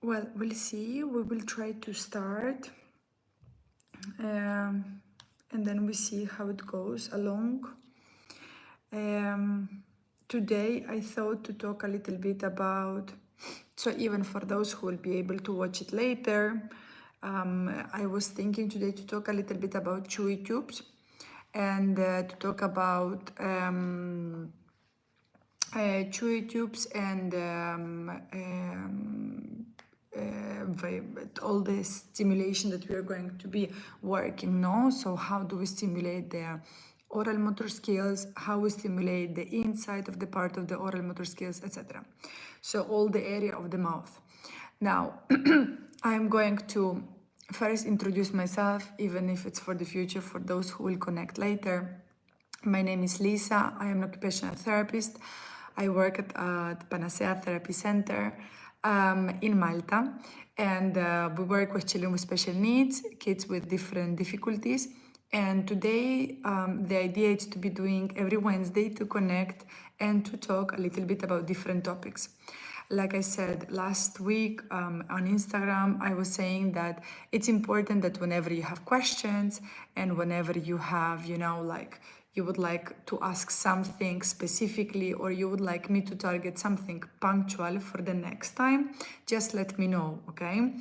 Well, we'll see. We will try to start, and then we see how it goes along. Today, I thought to talk a little bit about, so even for those who will be able to watch it later, I was thinking today to talk a little bit about Chewy tubes and to talk about Chewy tubes and all the stimulation that we are going to be working, no? So how do we stimulate the oral motor skills, how we stimulate the inside of the part of the oral motor skills, etc. So all the area of the mouth. Now, I'm going to first introduce myself, even if it's for the future, for those who will connect later. My name is Lisa. I am an occupational therapist. I work at Panacea Therapy Center in Malta, and we work with children with special needs, kids with different difficulties. And today, the idea is to be doing every Wednesday to connect and to talk a little bit about different topics. Like I said last week on Instagram, I was saying that it's important that whenever you have questions and whenever you have, like you would like to ask something specifically or you would like me to target something punctual for the next time, just let me know, okay?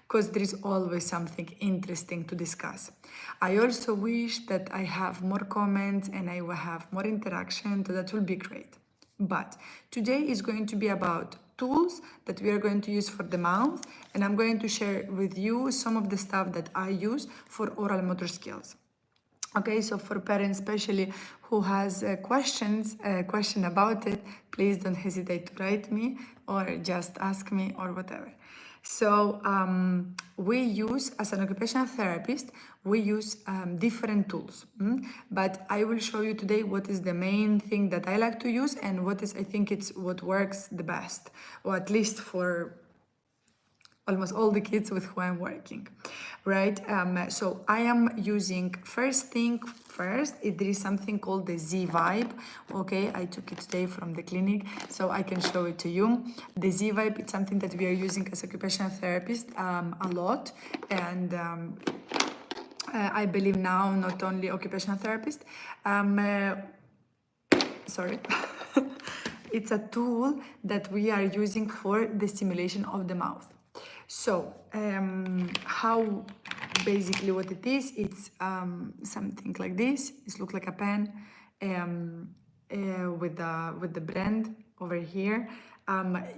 Because there is always something interesting to discuss. I also wish that I have more comments and I will have more interaction, so that will be great. But today is going to be about tools that we are going to use for the mouth, and I'm going to share with you some of the stuff that I use for oral motor skills. Okay, so for parents especially who has question about it, please don't hesitate to write me or just ask me or whatever. So we use, as an occupational therapist, we use different tools. But I will show you today what is the main thing that I like to use and what is, I think it's what works the best, or at least for almost all the kids with who I'm working, right? So I am using, there is something called the Z Vibe, okay? I took it today from the clinic, so I can show it to you. The Z Vibe is something that we are using as occupational therapist a lot, and I believe now not only occupational therapist, sorry. It's a tool that we are using for the stimulation of the mouth. So, how basically what it is, it's something like this. It looks like a pen with the brand over here.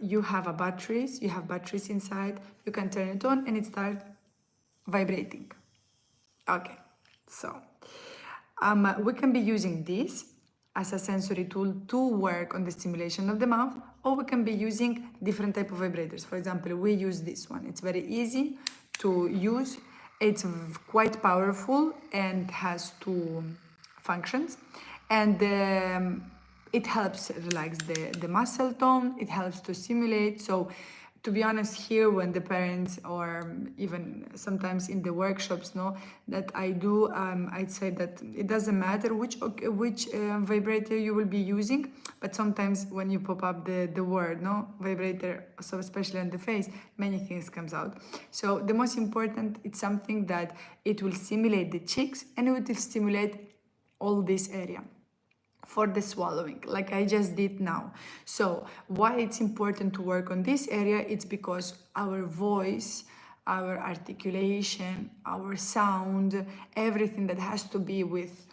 You have batteries inside. You can turn it on and it starts vibrating. Okay, so we can be using this as a sensory tool to work on the stimulation of the mouth, or we can be using different type of vibrators. For example, we use this one. It's very easy to use. It's quite powerful and has two functions. And it helps relax the muscle tone. It helps to stimulate. So to be honest, here when the parents or even sometimes in the workshops, that I do, I'd say that it doesn't matter which vibrator you will be using, but sometimes when you pop up the word, vibrator, so especially on the face, many things comes out. So the most important, it's something that it will stimulate the cheeks and it will stimulate all this area for the swallowing, like I just did now. So why it's important to work on this area? It's because our voice, our articulation, our sound, everything that has to be with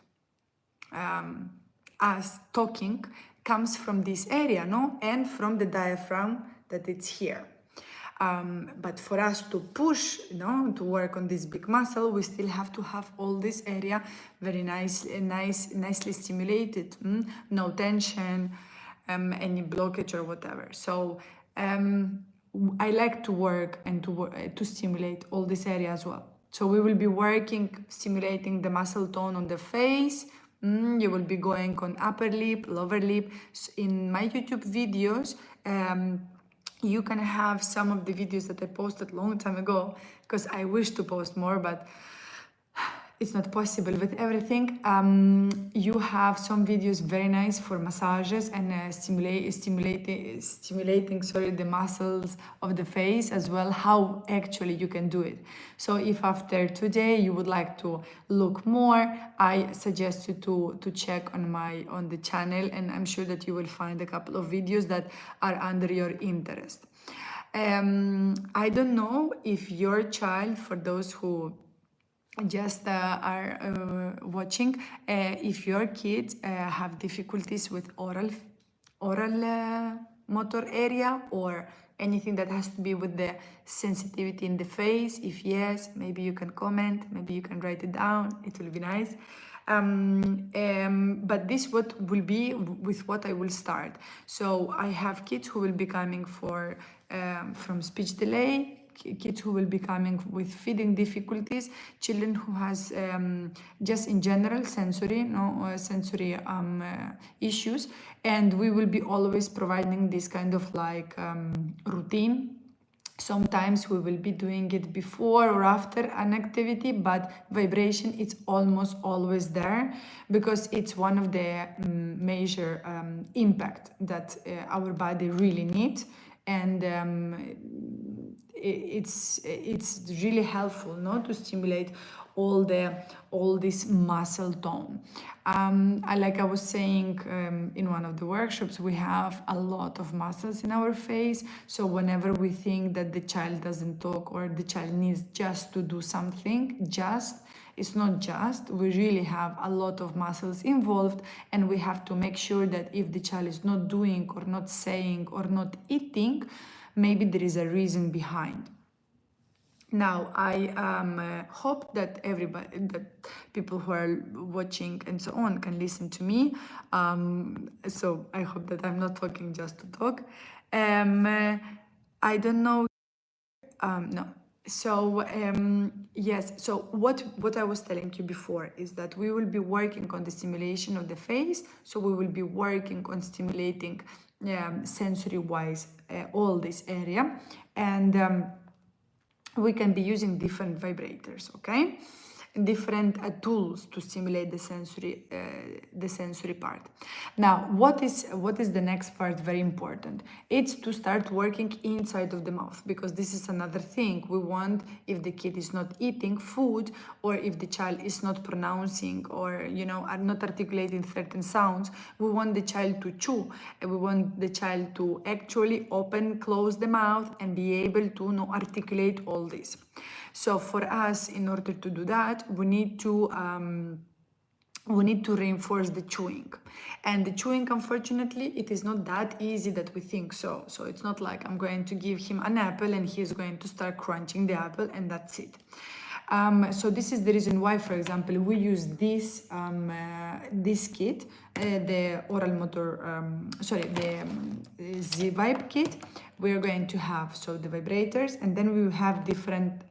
us talking comes from this area, and from the diaphragm that it's here. But for us to push, to work on this big muscle, we still have to have all this area very nicely stimulated. No tension, any blockage or whatever. So I like to work and to stimulate all this area as well. So we will be stimulating the muscle tone on the face. You will be going on upper lip, lower lip. In my YouTube videos, you can have some of the videos that I posted a long time ago, because I wish to post more, but it's not possible with everything. You have some videos very nice for massages and stimulating the muscles of the face as well, how actually you can do it. So if after today you would like to look more, I suggest you to check on the channel, and I'm sure that you will find a couple of videos that are under your interest. I don't know if your child, for those who just are watching, if your kids have difficulties with oral motor area, or anything that has to be with the sensitivity in the face. If yes, maybe you can comment, maybe you can write it down, it will be nice. But this what will be with what I will start. So I have kids who will be coming from speech delay, kids who will be coming with feeding difficulties, children who has just in general sensory issues, and we will be always providing this kind of like routine. Sometimes we will be doing it before or after an activity, but vibration it's almost always there, because it's one of the major impact that our body really needs. And it's really helpful to stimulate all this muscle tone. Like I was saying in one of the workshops, we have a lot of muscles in our face. So whenever we think that the child doesn't talk or the child needs just to do something, it's not just, we really have a lot of muscles involved, and we have to make sure that if the child is not doing or not saying or not eating, maybe there is a reason behind. Now, I hope that that people who are watching and so on can listen to me. So I hope that I'm not talking just to talk. I don't know. No. So yes. So what I was telling you before is that we will be working on the stimulation of the face. So we will be working on stimulating sensory-wise all this area, and we can be using different vibrators, okay? Different tools to stimulate the sensory part. Now, what is the next part very important? It's to start working inside of the mouth, because this is another thing. We want, if the kid is not eating food, or if the child is not pronouncing, or are not articulating certain sounds, we want the child to chew, and we want the child to actually close the mouth and be able to articulate all this. So for us, in order to do that, we need to reinforce the chewing. And the chewing, unfortunately, it is not that easy that we think so. So it's not like I'm going to give him an apple and he's going to start crunching the apple and that's it. So this is the reason why, for example, we use this kit, the oral motor, the Vibe kit. We are going to have the vibrators, and then we will have different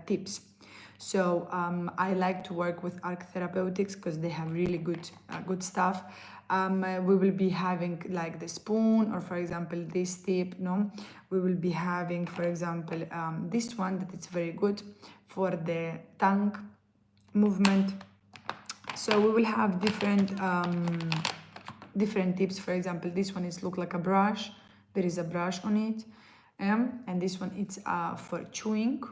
tips. So I like to work with Arc Therapeutics because they have really good stuff. We will be having like the spoon, or for example this tip. We will be having, for example, this one that is very good for the tongue movement. So we will have different tips. For example, this one is look like a brush. There is a brush on it, and this one it's for chewing.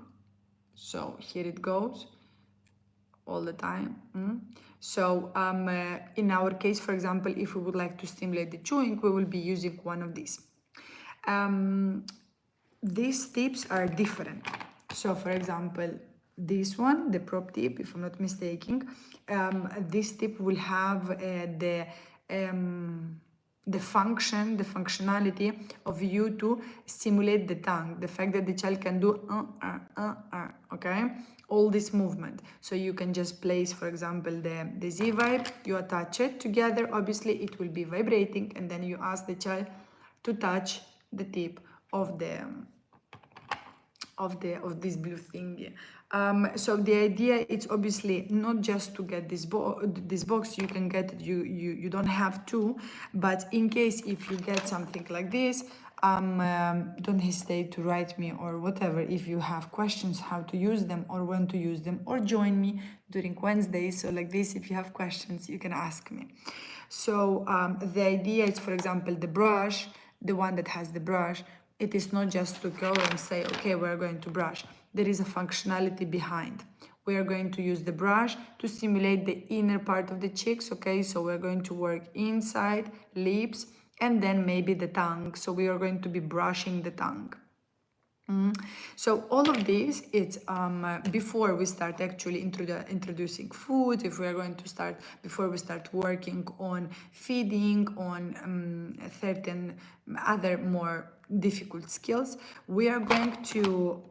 So here it goes all the time. So in our case, for example, if we would like to stimulate the chewing, we will be using one of these. These tips are different. So for example, this one, the prop tip, if I'm not mistaken, this tip will have the functionality of you to stimulate the tongue, the fact that the child can do okay, all this movement. So you can just place, for example, the Z vibe, you attach it together, obviously it will be vibrating, and then you ask the child to touch the tip of of this blue thingy. So the idea is obviously not just to get this box. You can get it, you don't have to, but in case if you get something like this, don't hesitate to write me or whatever if you have questions how to use them or when to use them, or join me during Wednesdays. So like this, if you have questions, you can ask me. So the idea is, for example, the brush, the one that has the brush, it is not just to go and say, okay, we're going to brush. There is a functionality behind. We are going to use the brush to stimulate the inner part of the cheeks, okay? So we're going to work inside, lips, and then maybe the tongue. So we are going to be brushing the tongue. So all of this, it's before we start actually introducing food, if we are going to start, before we start working on feeding, on certain other more difficult skills, we need to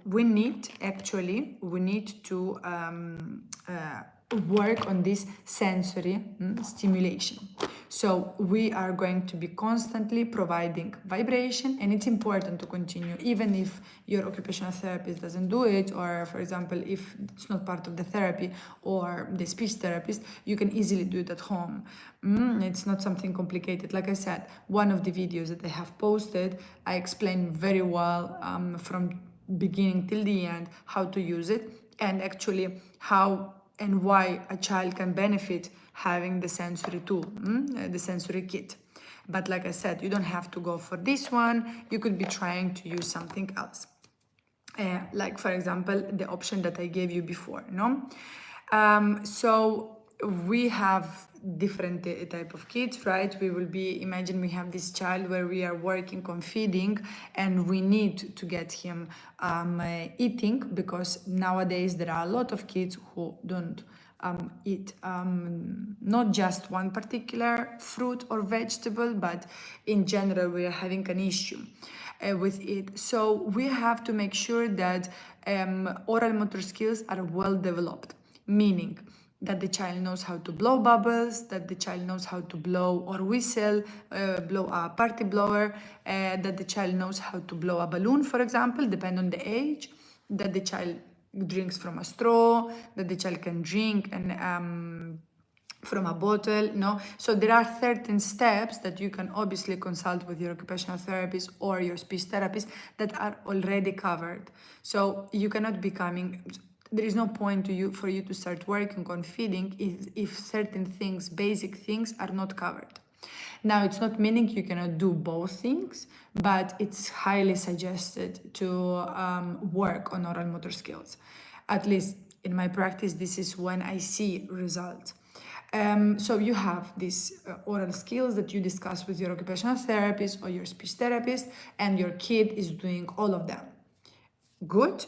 work on this sensory stimulation. So we are going to be constantly providing vibration, and it's important to continue even if your occupational therapist doesn't do it, or for example if it's not part of the therapy or the speech therapist, you can easily do it at home. It's not something complicated. Like I said, one of the videos that I have posted, I explain very well from beginning till the end how to use it, and actually how and why a child can benefit having the sensory tool, the sensory kit. But like I said, you don't have to go for this one. You could be trying to use something else. Like for example, the option that I gave you before, no? So we have different type of kids, right? We will be, imagine we have this child where we are working on feeding and we need to get him eating, because nowadays there are a lot of kids who don't eat not just one particular fruit or vegetable, but in general we are having an issue with it. So we have to make sure that oral motor skills are well developed, meaning that the child knows how to blow bubbles, that the child knows how to blow or whistle, blow a party blower, that the child knows how to blow a balloon, for example, depending on the age, that the child drinks from a straw, that the child can drink and from a bottle, no? So there are certain steps that you can obviously consult with your occupational therapist or your speech therapist that are already covered. So you cannot be coming, there is no point for you to start working on feeding if certain things, basic things, are not covered. Now, it's not meaning you cannot do both things, but it's highly suggested to work on oral motor skills. At least in my practice, this is when I see results. So you have these oral skills that you discuss with your occupational therapist or your speech therapist, and your kid is doing all of them. Good.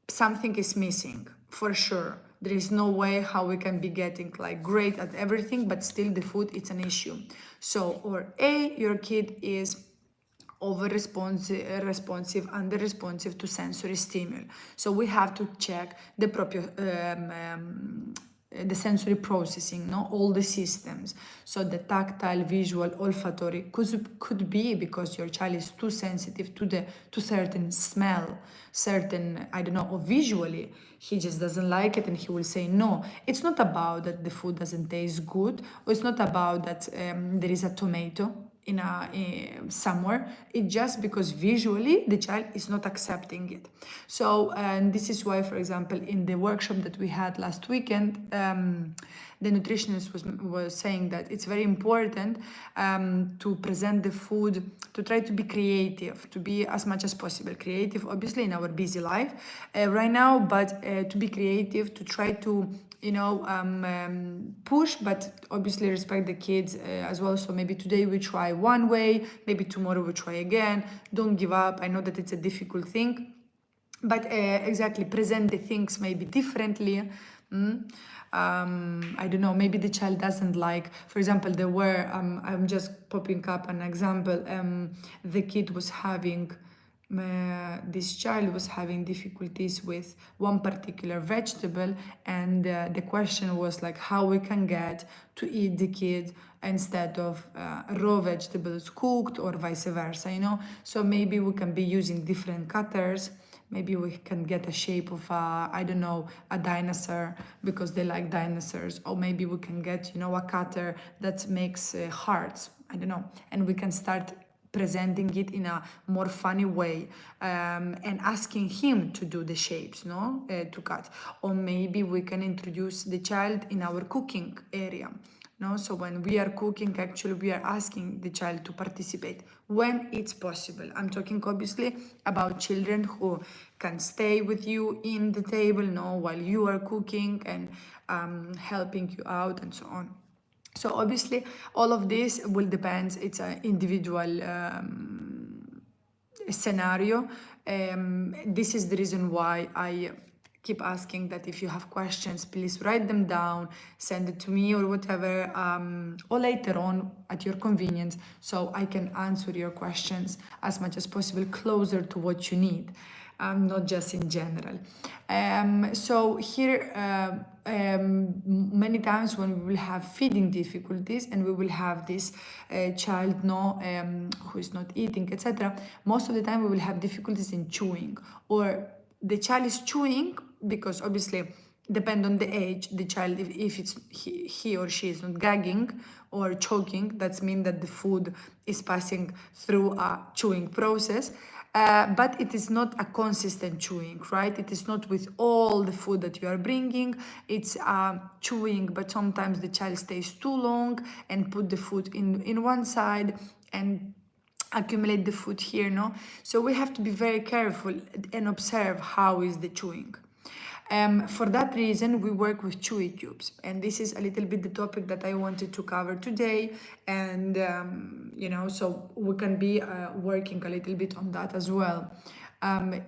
Something is missing for sure. There is no way how we can be getting like great at everything, but still the food, it's an issue. So, or A, your kid is over responsive, under responsive to sensory stimuli. So we have to check the proper the sensory processing, no, all the systems. So the tactile, visual, olfactory could be because your child is too sensitive to certain smell, certain, I don't know, or visually he just doesn't like it and he will say no. It's not about that the food doesn't taste good, or it's not about that there is a tomato somewhere. It's just because visually the child is not accepting it. So and this is why, for example, in the workshop that we had last weekend, the nutritionist was saying that it's very important to present the food, to try to be creative, to be as much as possible creative, obviously in our busy life right now, but to be creative, to try to push, but obviously respect the kids as well. So maybe today we try one way, maybe tomorrow we try again. Don't give up. I know that it's a difficult thing, but exactly present the things maybe differently. I don't know, maybe the child doesn't like, for example, there were, I'm just popping up an example, the kid was having, this child was having difficulties with one particular vegetable, and the question was like how we can get to eat the kid instead of raw vegetables cooked or vice versa, so maybe we can be using different cutters, maybe we can get a shape of I don't know, a dinosaur because they like dinosaurs, or maybe we can get, you know, a cutter that makes hearts, I don't know, and we can start presenting it in a more funny way, and asking him to do the shapes, no, to cut. Or maybe we can introduce the child in our cooking area, no, so when we are cooking, actually we are asking the child to participate when it's possible. I'm talking obviously about children who can stay with you in the table, no, while you are cooking and helping you out and so on. So obviously all of this will depend, it's an individual scenario. This is the reason why I keep asking that if you have questions, please write them down, send it to me or whatever, or later on at your convenience, so I can answer your questions as much as possible, closer to what you need, not just in general. So here, many times when we will have feeding difficulties and we will have this child who is not eating, etc., most of the time we will have difficulties in chewing, or the child is chewing because obviously depend on the age, the child, if it's he or she is not gagging or choking, that means that the food is passing through a chewing process. But it is not a consistent chewing, right? It is not with all the food that you are bringing. It's chewing, but sometimes the child stays too long and put the food in one side and accumulate the food here, no? So we have to be very careful and observe how is the chewing. For that reason, we work with Chewy tubes, and this is a little bit the topic that I wanted to cover today. And you know, so we can be working a little bit on that as well.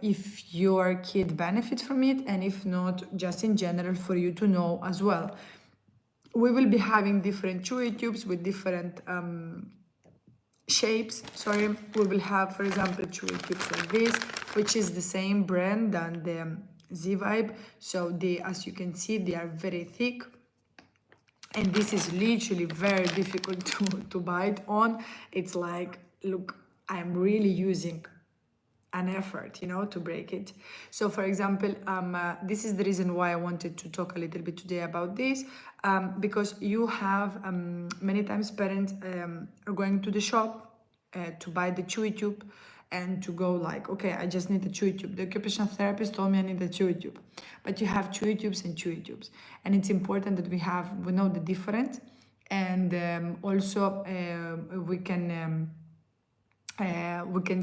If your kid benefits from it, and if not, just in general for you to know as well. We will be having different Chewy tubes with different shapes. Sorry, we will have, for example, Chewy tubes like this, which is the same brand than the Z-Vibe. So they, as you can see, they are very thick, and this is literally very difficult to bite on. It's like, look, I'm really using an effort, you know, to break it. So for example, this is the reason why I wanted to talk a little bit today about this, because you have many times parents are going to the shop to buy the Chewy tube, and to go like, okay, I just need a Chewy tube. The occupational therapist told me I need a Chewy tube. But you have Chewy tubes and Chewy tubes. And it's important that we know the difference. And also we can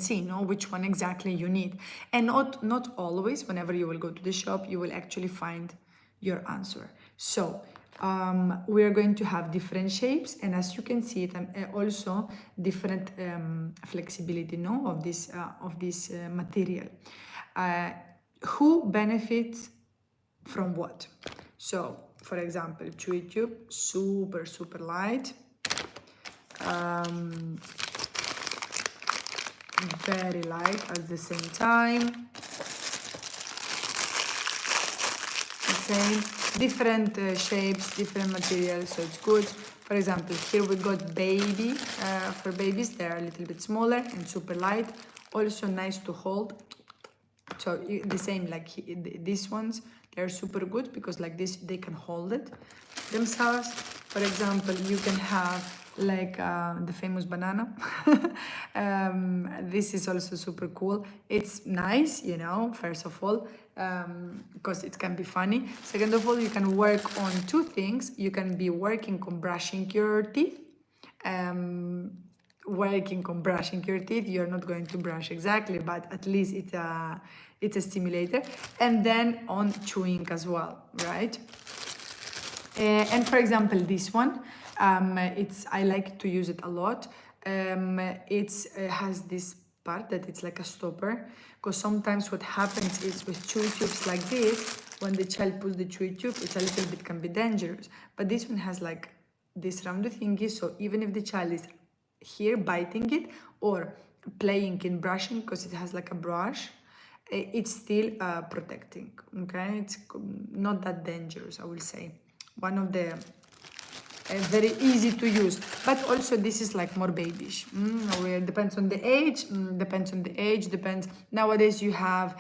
see, you know, which one exactly you need. And not always, whenever you will go to the shop, you will actually find your answer. So we are going to have different shapes, and as you can see, also different flexibility, no, of this material. Who benefits from what? So, for example, Chewy tube, super light, very light at the same time. Same, different shapes, different materials, so it's good. For example, here we got baby. For babies, they're a little bit smaller and super light. Also nice to hold. So the same like these ones, they're super good because like this, they can hold it themselves. For example, you can have like the famous banana. This is also super cool. It's nice, you know, first of all, because it can be funny. Second of all, you can work on two things. You can be working on brushing your teeth. Working on brushing your teeth, you're not going to brush exactly, but at least it's a stimulator. And then on chewing as well, right? And for example, this one, I like to use it a lot. It has this part that it's like a stopper, because sometimes what happens is with Chewy tubes like this, when the child puts the Chewy tube, it's a little bit can be dangerous. But this one has like this rounded thingy, so even if the child is here biting it or playing in brushing, because it has like a brush, it's still protecting. Okay, it's not that dangerous, I will say. One of the very easy to use, but also this is like more babyish. Depends on the age. Depends. Nowadays you have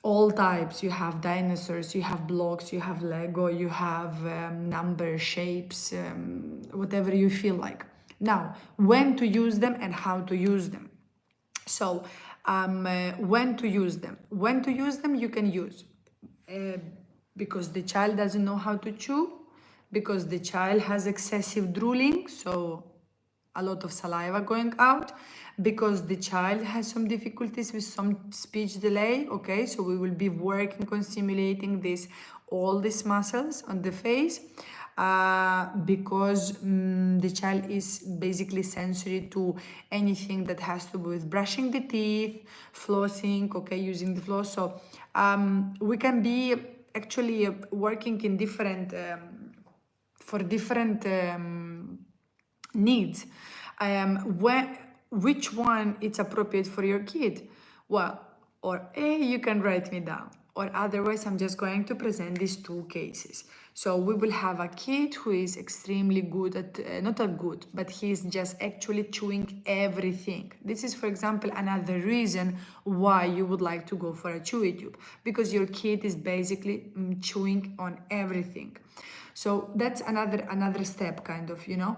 all types. You have dinosaurs, you have blocks, you have Lego, you have number shapes, whatever you feel like. Now, when to use them and how to use them. So, when to use them? When to use them, you can use because the child doesn't know how to chew, because the child has excessive drooling, so a lot of saliva going out, because the child has some difficulties with some speech delay. Okay, so we will be working on stimulating this, all these muscles on the face, because the child is basically sensory to anything that has to do with brushing the teeth, flossing, okay, using the floss. So we can be actually working in different for different needs. Which one is appropriate for your kid? Well, or you can write me down, or otherwise I'm just going to present these two cases. So we will have a kid who is extremely good at, not a good, but he's just actually chewing everything. This is, for example, another reason why you would like to go for a chewy tube, because your kid is basically chewing on everything. So that's another step, kind of, you know.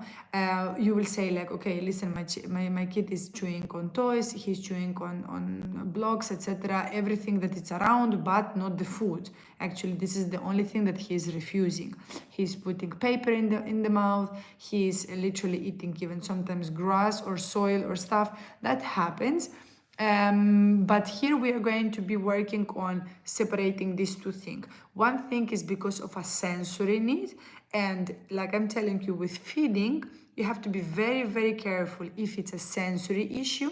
You will say like, okay, listen, my kid is chewing on toys, he's chewing on blocks, etc., everything that is around, but not the food. Actually, this is the only thing that he is refusing. He's putting paper in the mouth, he's literally eating even sometimes grass or soil or stuff. That happens. But here we are going to be working on separating these two things. One thing is because of a sensory need, and like I'm telling you, with feeding, you have to be very, very careful if it's a sensory issue,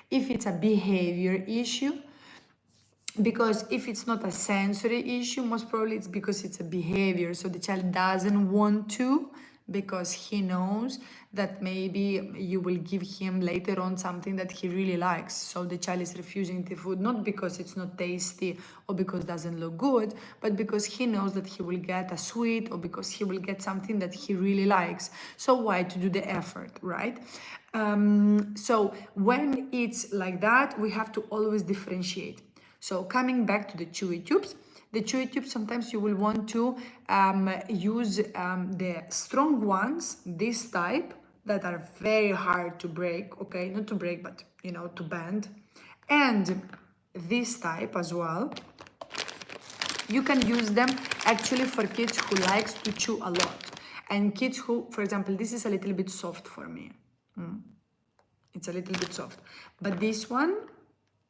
if it's a behavior issue, because if it's not a sensory issue, most probably it's because it's a behavior. So the child doesn't want to, because he knows that maybe you will give him later on something that he really likes. So the child is refusing the food, not because it's not tasty or because it doesn't look good, but because he knows that he will get a sweet, or because he will get something that he really likes. So why to do the effort, right? So when it's like that, we have to always differentiate. So coming back to the chewy tubes, sometimes you will want to use the strong ones, this type, that are very hard to break, okay, not to break, but you know, to bend, and this type as well. You can use them actually for kids who likes to chew a lot, and kids who, for example, this is a little bit soft for me. It's a little bit soft, but this one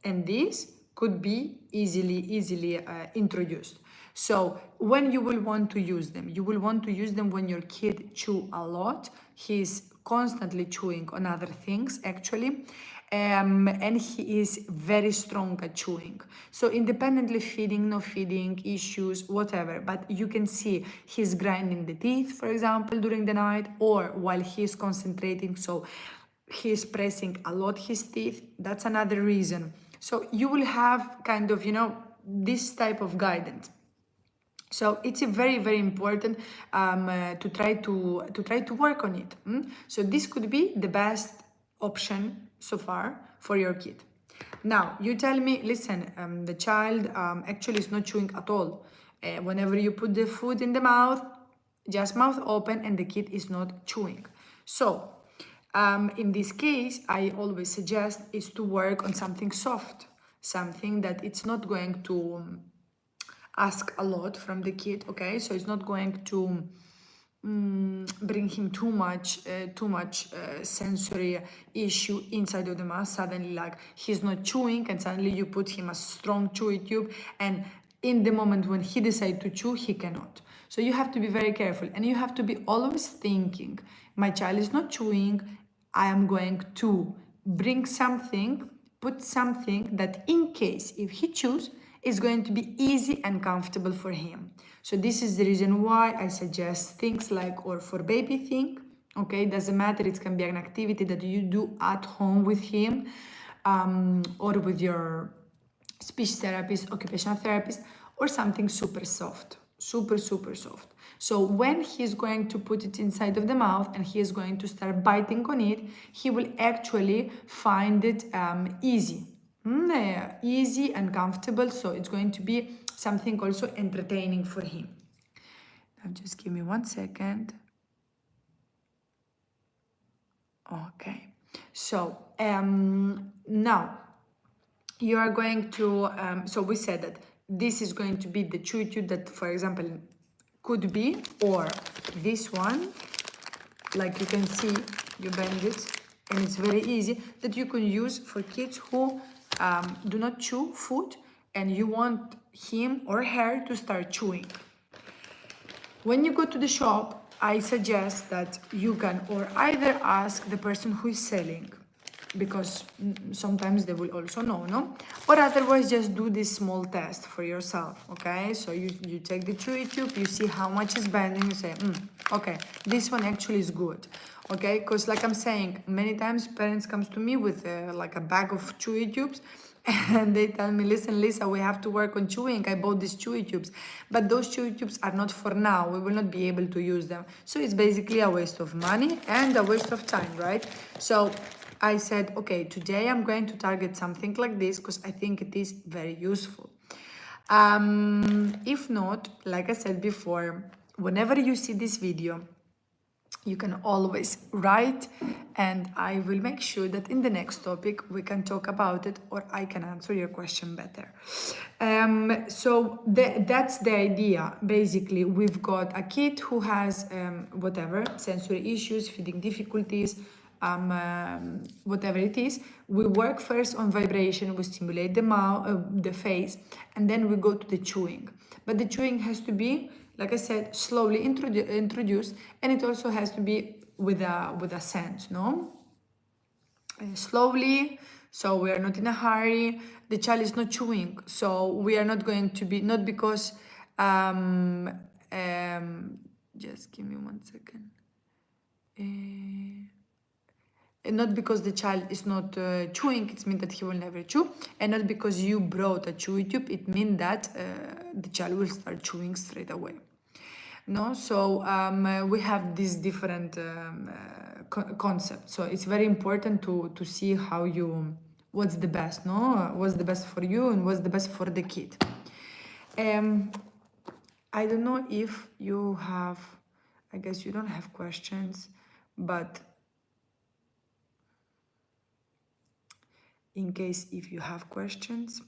and this could be easily introduced. So when you will want to use them, you will want to use them when your kid chew a lot. He's constantly chewing on other things, actually. And he is very strong at chewing. So independently feeding, no feeding, issues, whatever, but you can see he's grinding the teeth, for example, during the night, or while he's concentrating, so he's pressing a lot his teeth. That's another reason. So you will have kind of, you know, this type of guidance. So it's a very, very important to try to work on it. So this could be the best option so far for your kid. Now you tell me, listen, the child actually is not chewing at all. Whenever you put the food in the mouth, just mouth open, and the kid is not chewing. So in this case, I always suggest is to work on something soft, something that it's not going to ask a lot from the kid, okay? So it's not going to bring him too much sensory issue inside of the mouth. Suddenly, like, he's not chewing, and suddenly you put him a strong chewy tube, and in the moment when he decides to chew, he cannot. So you have to be very careful, and you have to be always thinking, my child is not chewing, I am going to bring something, put something that in case if he chews, is going to be easy and comfortable for him. So this is the reason why I suggest things like, or for baby thing, okay, doesn't matter, it can be an activity that you do at home with him, or with your speech therapist, occupational therapist, or something super soft, super soft. So when he's going to put it inside of the mouth and he is going to start biting on it, he will actually find it easy. easy and comfortable, so it's going to be something also entertaining for him. Now just give me 1 second. Okay, so now you are going to, so we said that this is going to be the chewy tube that, for example, could be, or this one, like you can see, you bend it, and it's very easy, that you can use for kids who do not chew food, and you want him or her to start chewing. When you go to the shop, I suggest that you can or either ask the person who is selling, because sometimes they will also know, no? Or otherwise just do this small test for yourself, okay? So you take the chewy tube, you see how much is bending, you say, okay, this one actually is good, okay? Because like I'm saying, many times parents comes to me with like a bag of chewy tubes, and they tell me, listen, Lisa, we have to work on chewing. I bought these chewy tubes, but those chewy tubes are not for now. We will not be able to use them. So it's basically a waste of money and a waste of time, right? So I said, okay, today I'm going to target something like this because I think it is very useful. If not, like I said before, whenever you see this video, you can always write, and I will make sure that in the next topic we can talk about it, or I can answer your question better. So that's the idea. Basically, we've got a kid who has whatever, sensory issues, feeding difficulties, whatever it is. We work first on vibration, we stimulate the mouth, the face, and then we go to the chewing. But the chewing has to be, like I said, slowly introduced, and it also has to be with a sense, no? Slowly, so we are not in a hurry. The child is not chewing, so we are not going to be, not because, just give me 1 second. Not because the child is not chewing, it means that he will never chew, and not because you brought a chewy tube, it means that the child will start chewing straight away. No, so we have these different concepts. So it's very important to see how you, what's the best, no? What's the best for you and what's the best for the kid. I don't know if you have, I guess you don't have questions, but in case if you have questions,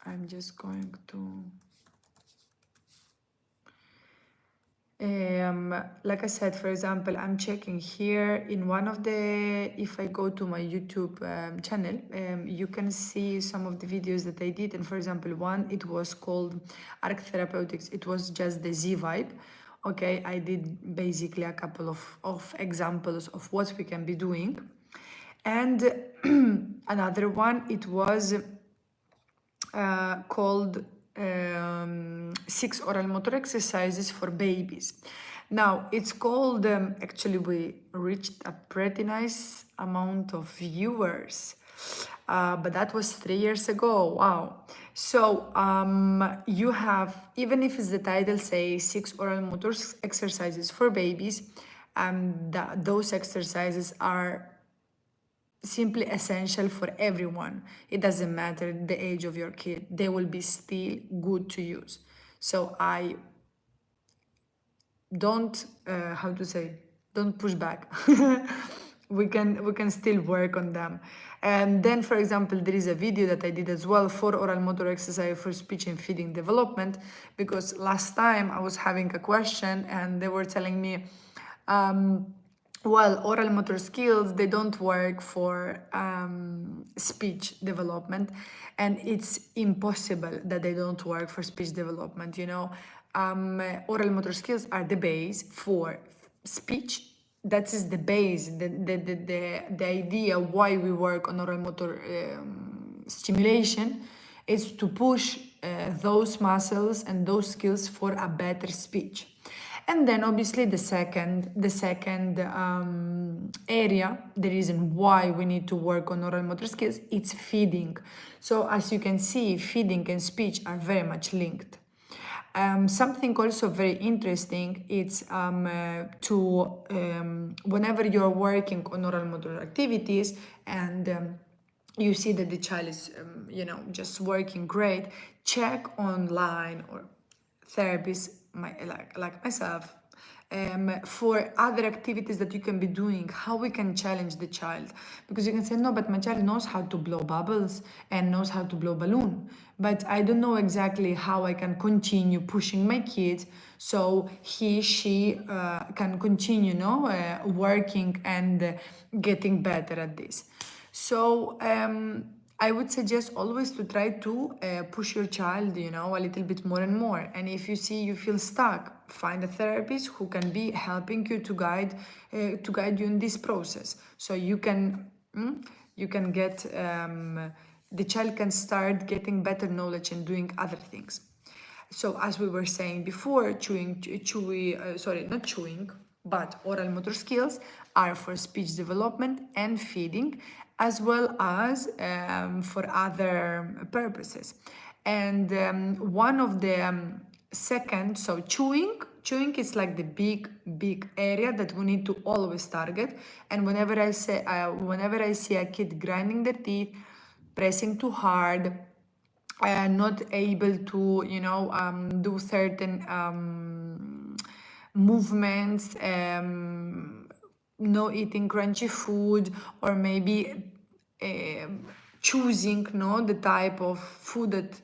I'm just going to, like I said, for example, I'm checking here in one of the, if I go to my YouTube channel, you can see some of the videos that I did. And for example, one, it was called Arc Therapeutics. It was just the Z vibe. Okay, I did basically a couple of examples of what we can be doing. And another one, it was called 6 oral motor exercises for babies. Now, it's called, actually we reached a pretty nice amount of viewers, but that was 3 years ago, wow. So you have, even if it's the title say 6 oral motor exercises for babies, those exercises are simply essential for everyone. It doesn't matter the age of your kid, they will be still good to use. So I don't how to say, don't push back. we can still work on them. And then, for example, there is a video that I did as well for oral motor exercise for speech and feeding development, because last time I was having a question and they were telling me, well, oral motor skills, they don't work for speech development, and it's impossible that they don't work for speech development, you know. Oral motor skills are the base for speech. That is the base, the idea why we work on oral motor stimulation is to push those muscles and those skills for a better speech. And then obviously the second area, the reason why we need to work on oral motor skills, it's feeding. So as you can see, feeding and speech are very much linked. Something also very interesting, it's whenever you're working on oral motor activities and you see that the child is, just working great, check online or therapists, like myself, for other activities that you can be doing, how we can challenge the child. Because you can say, no, but my child knows how to blow bubbles and knows how to blow balloon. But I don't know exactly how I can continue pushing my kid so she can continue, working and getting better at this. So I would suggest always to try to push your child, a little bit more and more. And if you see you feel stuck, find a therapist who can be helping you to guide you in this process. So you can get the child can start getting better knowledge and doing other things. So as we were saying before, not chewing, but oral motor skills are for speech development and feeding, as well as for other purposes. And one of the second, so chewing is like the big area that we need to always target. And whenever I see a kid grinding their teeth, pressing too hard, not able to, do certain movements, no eating crunchy food, or maybe choosing, the type of food that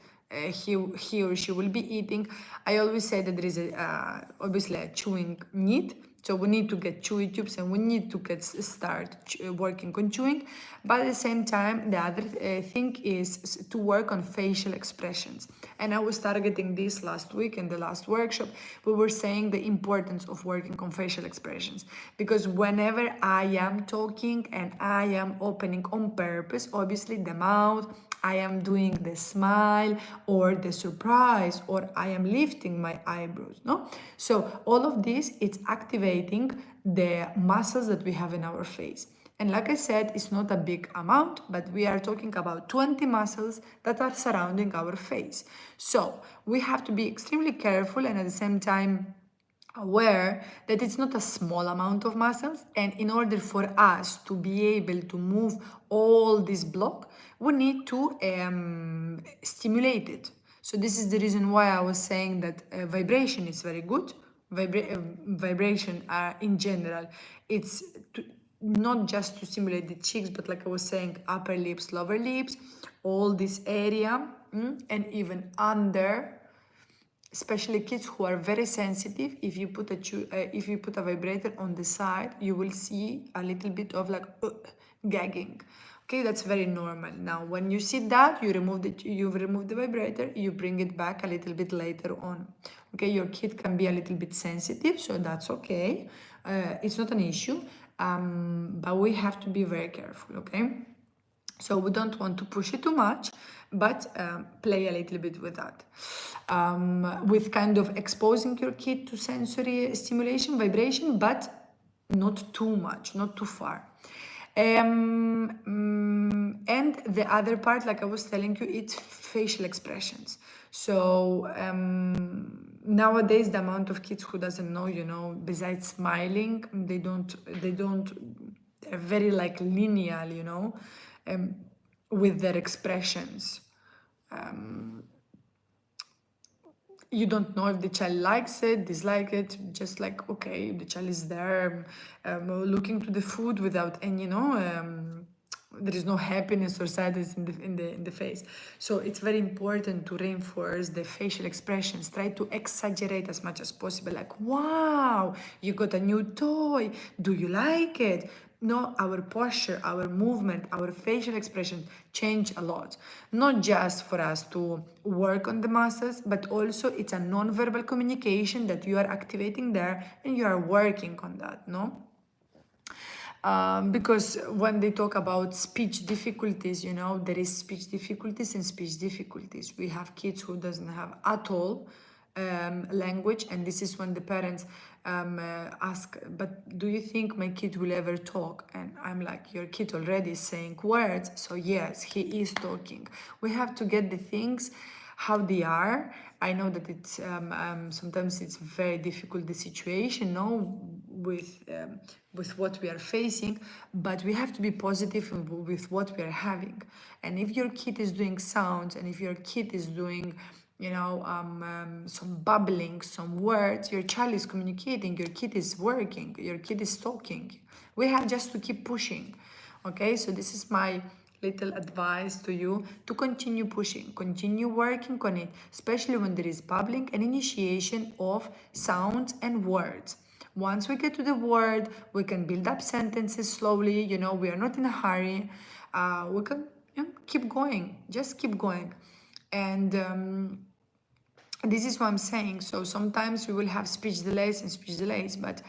he or she will be eating. I always say that there is obviously a chewing need. So we need to get chewy tubes and we need to start working on chewing. But at the same time, the other thing is to work on facial expressions. And I was targeting this last week in the last workshop. We were saying the importance of working on facial expressions. Because whenever I am talking and I am opening on purpose, obviously the mouth, I am doing the smile or the surprise, or I am lifting my eyebrows, no? So all of this, it's activating the muscles that we have in our face. And like I said, it's not a big amount, but we are talking about 20 muscles that are surrounding our face. So we have to be extremely careful and at the same time aware that it's not a small amount of muscles, and in order for us to be able to move all this block, we need to stimulate it. So this is the reason why I was saying that vibration is very good. Vibration in general, it's not just to stimulate the cheeks, but like I was saying, upper lips, lower lips, all this area, and even under. Especially kids who are very sensitive, if you put a vibrator on the side, you will see a little bit of like gagging. Okay, that's very normal. Now, when you see that, you remove the vibrator, you bring it back a little bit later on. Okay, your kid can be a little bit sensitive, so that's okay. It's not an issue, but we have to be very careful. Okay. So we don't want to push it too much, but play a little bit with that. With kind of exposing your kid to sensory stimulation, vibration, but not too much, not too far. And the other part, like I was telling you, it's facial expressions. So nowadays, the amount of kids who doesn't know, besides smiling, they're very like lineal, with their expressions. You don't know if the child likes it, dislike it, just like, okay, the child is there looking to the food without any, there is no happiness or sadness in the face. So it's very important to reinforce the facial expressions. Try to exaggerate as much as possible, like, wow, you got a new toy, do you like it? No, our posture, our movement, our facial expression change a lot. Not just for us to work on the muscles, but also it's a non-verbal communication that you are activating there and you are working on that, no? Because when they talk about speech difficulties, there is speech difficulties and speech difficulties. We have kids who doesn't have at all language, and this is when the parents ask, but do you think my kid will ever talk? And I'm like, your kid already is saying words, so yes, he is talking. We have to get the things how they are. I know that it's sometimes it's very difficult, the situation, no, with what we are facing, but we have to be positive with what we are having. And if your kid is doing sounds, and if your kid is doing, some bubbling, some words, your child is communicating, your kid is working, your kid is talking. We have just to keep pushing. Okay, so this is my little advice to you, to continue pushing, continue working on it, especially when there is bubbling and initiation of sounds and words. Once we get to the word, we can build up sentences slowly, we are not in a hurry. We can keep going, just keep going. And this is what I'm saying. So sometimes we will have speech delays, but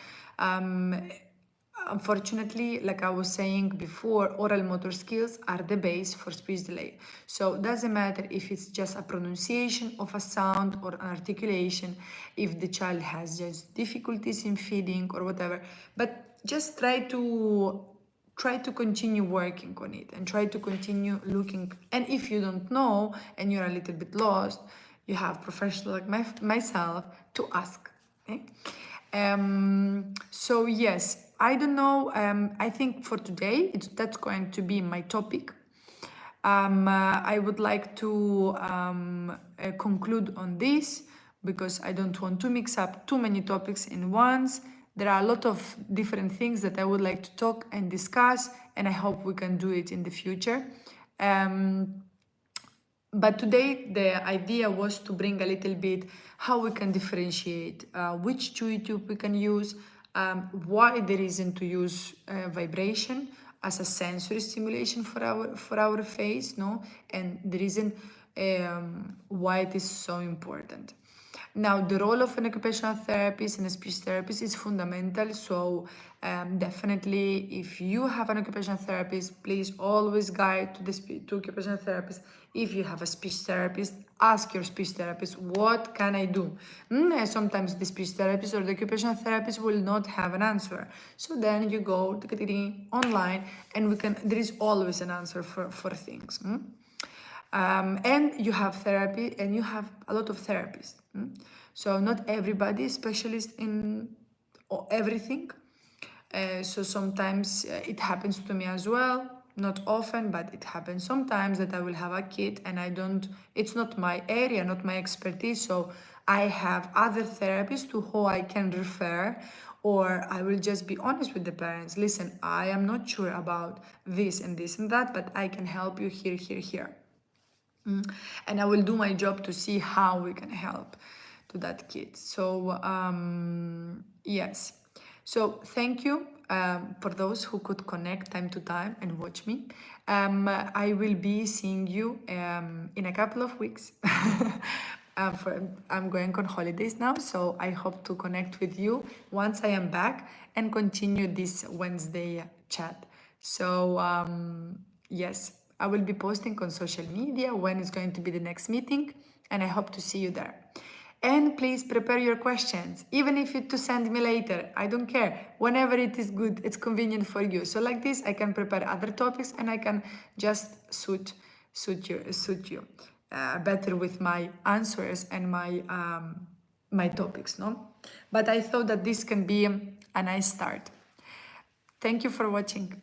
unfortunately, like I was saying before, oral motor skills are the base for speech delay. So it doesn't matter if it's just a pronunciation of a sound or an articulation, if the child has just difficulties in feeding or whatever, but just try to continue working on it and try to continue looking. And if you don't know and you're a little bit lost, you have professionals like myself to ask. Okay? So yes, I don't know. I think for today, that's going to be my topic. I would like to conclude on this because I don't want to mix up too many topics in once. There are a lot of different things that I would like to talk and discuss, and I hope we can do it in the future. But today the idea was to bring a little bit how we can differentiate which Chewy tube we can use, why the reason to use vibration as a sensory stimulation for our face, no, and the reason why it is so important. Now, the role of an occupational therapist and a speech therapist is fundamental. So definitely, if you have an occupational therapist, please always guide to occupational therapist. If you have a speech therapist, ask your speech therapist, what can I do? Sometimes the speech therapist or the occupational therapist will not have an answer. So then you go online, and there is always an answer for things. And you have therapy, and you have a lot of therapists. So not everybody is specialist in everything. So sometimes it happens to me as well. Not often, but it happens sometimes that I will have a kid and it's not my area, not my expertise. So I have other therapists to who I can refer, or I will just be honest with the parents. Listen, I am not sure about this and this and that, but I can help you here. And I will do my job to see how we can help to that kid. So yes. So thank you for those who could connect time to time and watch me. I will be seeing you in a couple of weeks. I'm going on holidays now, so I hope to connect with you once I am back and continue this Wednesday chat. So yes, I will be posting on social media when it's going to be the next meeting, and I hope to see you there. And please prepare your questions, even if you to send me later. I don't care. Whenever it is good, it's convenient for you. So like this, I can prepare other topics, and I can just suit you better with my answers and my topics, no? But I thought that this can be a nice start. Thank you for watching.